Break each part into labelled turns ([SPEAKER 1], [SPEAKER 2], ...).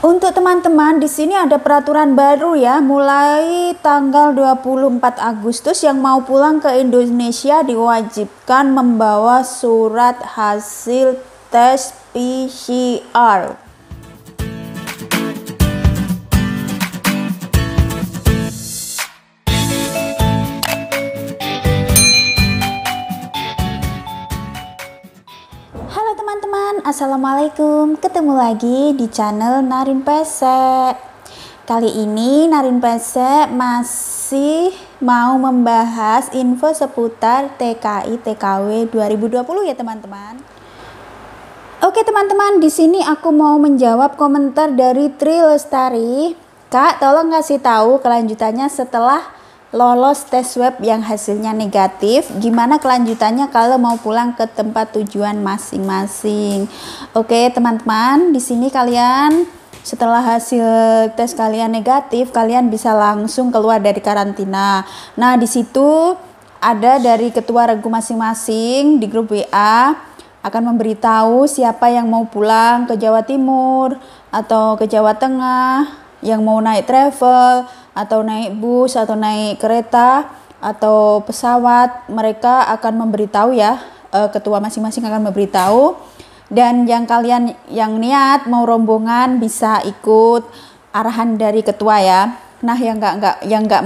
[SPEAKER 1] Untuk teman-teman, di sini ada peraturan baru ya, mulai tanggal 24 Agustus yang mau pulang ke Indonesia diwajibkan membawa surat hasil tes PCR. Halo teman-teman, assalamualaikum. Ketemu lagi di channel Narin Pesek. Kali ini Narin Pesek masih mau membahas info seputar TKI TKW 2020 ya teman-teman. Oke teman-teman, di sini aku mau menjawab komentar dari Tri Lestari. Kak, tolong kasih tahu kelanjutannya setelah lolos tes swab yang hasilnya negatif, gimana kelanjutannya kalau mau pulang ke tempat tujuan masing-masing. Oke teman-teman, di sini kalian setelah hasil tes kalian negatif, kalian bisa langsung keluar dari karantina. Nah, di situ ada dari ketua regu masing-masing di grup WA akan memberitahu siapa yang mau pulang ke Jawa Timur atau ke Jawa Tengah, yang mau naik travel atau naik bus atau naik kereta atau pesawat. Mereka akan memberitahu ya, ketua masing-masing akan memberitahu. Dan yang kalian yang niat mau rombongan bisa ikut arahan dari ketua ya. Nah, yang nggak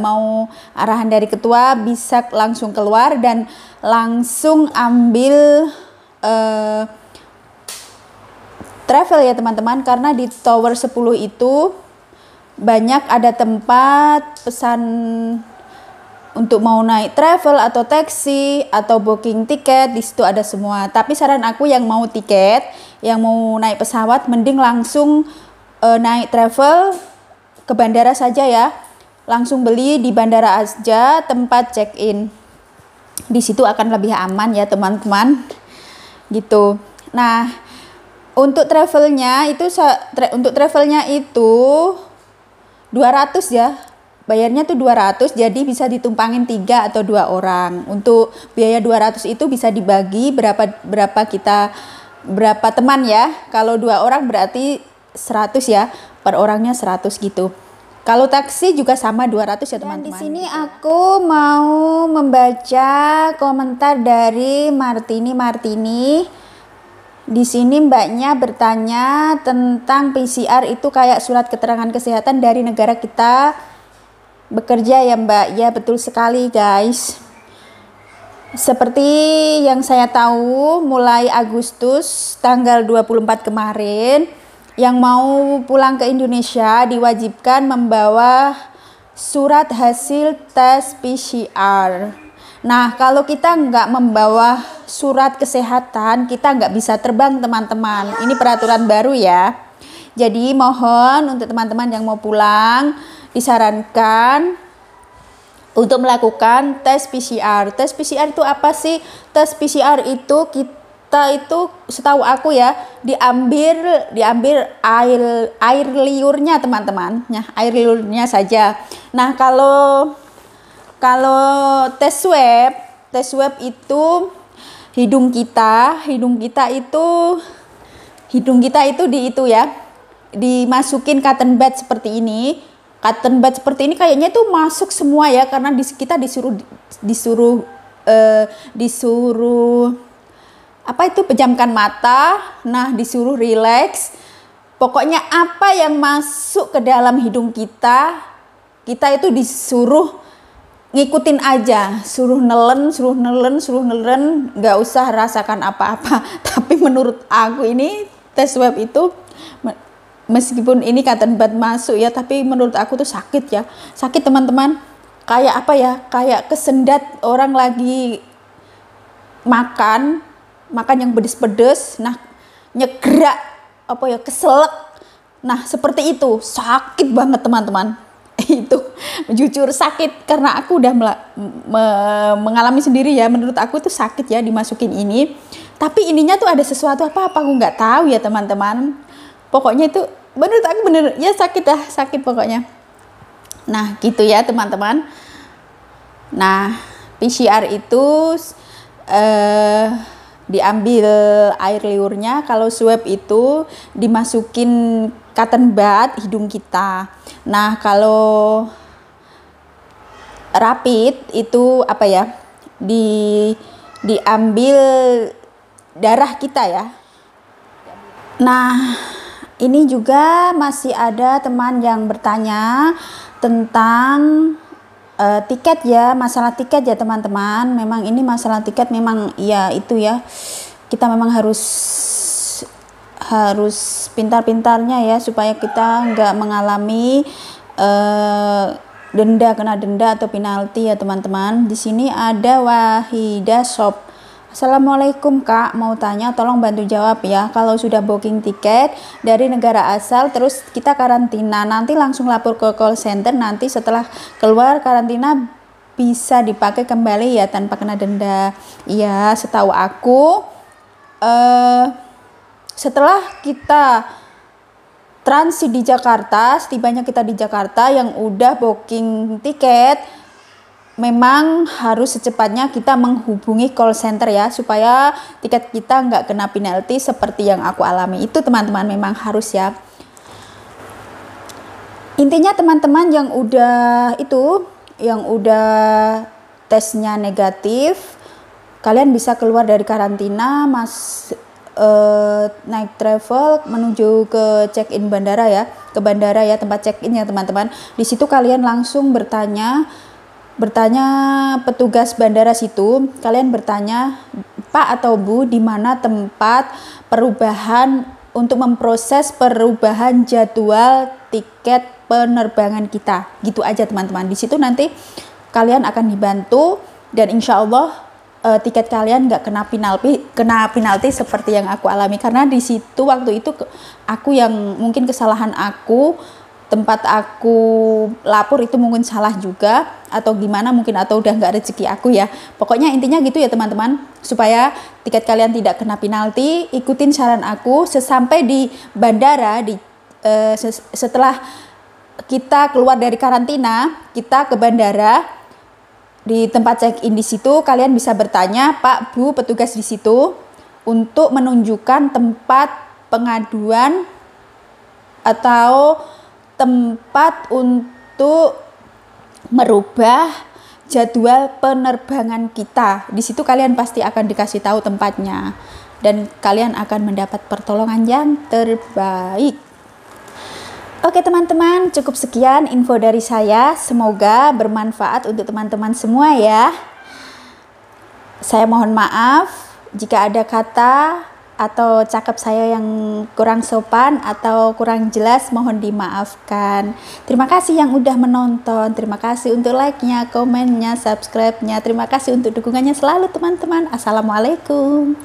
[SPEAKER 1] mau arahan dari ketua bisa langsung keluar dan langsung ambil travel ya teman-teman, karena di Tower 10 itu banyak ada tempat pesan untuk mau naik travel atau taksi atau booking tiket. Di situ ada semua. Tapi saran aku yang mau tiket, yang mau naik pesawat, mending langsung naik travel ke bandara saja ya. Langsung beli di bandara aja tempat check in. Di situ akan lebih aman ya teman-teman. Gitu. Nah, untuk travelnya itu 200 ya, bayarnya tuh 200, jadi bisa ditumpangin 3 atau 2 orang. Untuk biaya 200 itu bisa dibagi berapa teman ya. Kalau 2 orang berarti 100 ya, per orangnya 100 gitu. Kalau taksi juga sama 200 ya teman-teman. Dan di sini aku mau membaca komentar dari Martini. Di sini mbaknya bertanya tentang PCR itu kayak surat keterangan kesehatan dari negara kita bekerja ya mbak. Ya betul sekali guys. Seperti yang saya tahu, mulai Agustus tanggal 24 kemarin, yang mau pulang ke Indonesia diwajibkan membawa surat hasil tes PCR. Nah, kalau kita nggak membawa surat kesehatan, kita nggak bisa terbang teman-teman. Ini peraturan baru ya. Jadi mohon untuk teman-teman yang mau pulang, disarankan untuk melakukan tes PCR. Tes PCR itu apa sih? Tes PCR itu kita itu setahu aku ya, diambil air liurnya teman-teman. Ya, air liurnya saja. Nah, kalau tes swab itu hidung kita itu dimasukin cotton bud seperti ini. Cotton bud seperti ini kayaknya tuh masuk semua ya, karena kita disuruh apa itu, pejamkan mata. Nah, disuruh relax. Pokoknya apa yang masuk ke dalam hidung kita itu disuruh ngikutin aja, suruh nelen, nggak usah rasakan apa-apa. Tapi menurut aku ini tes swab itu, meskipun ini cotton bud masuk ya, tapi menurut aku tuh sakit ya, sakit teman-teman. Kayak apa ya, kayak kesendat orang lagi makan yang pedes-pedes, nah nyegrak apa ya, keselak. Nah seperti itu, sakit banget teman-teman. Itu jujur sakit, karena aku udah mengalami sendiri ya. Menurut aku itu sakit ya dimasukin ini, tapi ininya tuh ada sesuatu apa aku nggak tahu ya teman-teman. Pokoknya itu menurut aku bener ya sakit pokoknya. Nah gitu ya teman-teman. Nah PCR itu diambil air liurnya. Kalau swab itu dimasukin cotton bud hidung kita. Nah, kalau rapid itu apa ya? Diambil darah kita ya. Nah, ini juga masih ada teman yang bertanya tentang tiket ya, masalah tiket ya teman-teman. Memang ini masalah tiket memang ya itu ya. Kita memang harus pintar-pintarnya ya supaya kita nggak mengalami kena denda atau penalti ya teman-teman. Di sini ada Wahida Shop. Assalamualaikum Kak, mau tanya tolong bantu jawab ya. Kalau sudah booking tiket dari negara asal terus kita karantina, nanti langsung lapor ke call center, nanti setelah keluar karantina bisa dipakai kembali ya tanpa kena denda. Iya, setahu aku setelah kita transit di Jakarta, setibanya kita di Jakarta yang udah booking tiket, memang harus secepatnya kita menghubungi call center ya, supaya tiket kita nggak kena penalti seperti yang aku alami itu teman-teman. Memang harus ya. Intinya teman-teman yang udah tesnya negatif, kalian bisa keluar dari karantina, naik travel menuju ke check-in bandara ya, ke bandara ya, tempat check-in ya teman-teman. Di situ kalian langsung bertanya petugas bandara situ, kalian bertanya, Pak atau Bu, di mana tempat perubahan untuk memproses perubahan jadwal tiket penerbangan kita. Gitu aja teman-teman. Di situ nanti kalian akan dibantu dan insya Allah tiket kalian nggak kena penalti seperti yang aku alami, karena di situ waktu itu aku yang mungkin kesalahan aku, tempat aku lapor itu mungkin salah juga atau gimana mungkin, atau udah nggak rezeki aku ya. Pokoknya intinya gitu ya teman-teman, supaya tiket kalian tidak kena penalti, ikutin saran aku. Sesampai di bandara, setelah kita keluar dari karantina, kita ke bandara, di tempat check-in di situ kalian bisa bertanya Pak Bu petugas di situ untuk menunjukkan tempat pengaduan atau tempat untuk merubah jadwal penerbangan kita. Di situ kalian pasti akan dikasih tahu tempatnya dan kalian akan mendapat pertolongan yang terbaik. Oke teman-teman, cukup sekian info dari saya. Semoga bermanfaat untuk teman-teman semua ya. Saya mohon maaf jika ada kata atau cakap saya yang kurang sopan atau kurang jelas, mohon dimaafkan. Terima kasih yang udah menonton, terima kasih untuk like-nya, komennya, subscribe-nya, terima kasih untuk dukungannya selalu teman-teman. Assalamualaikum.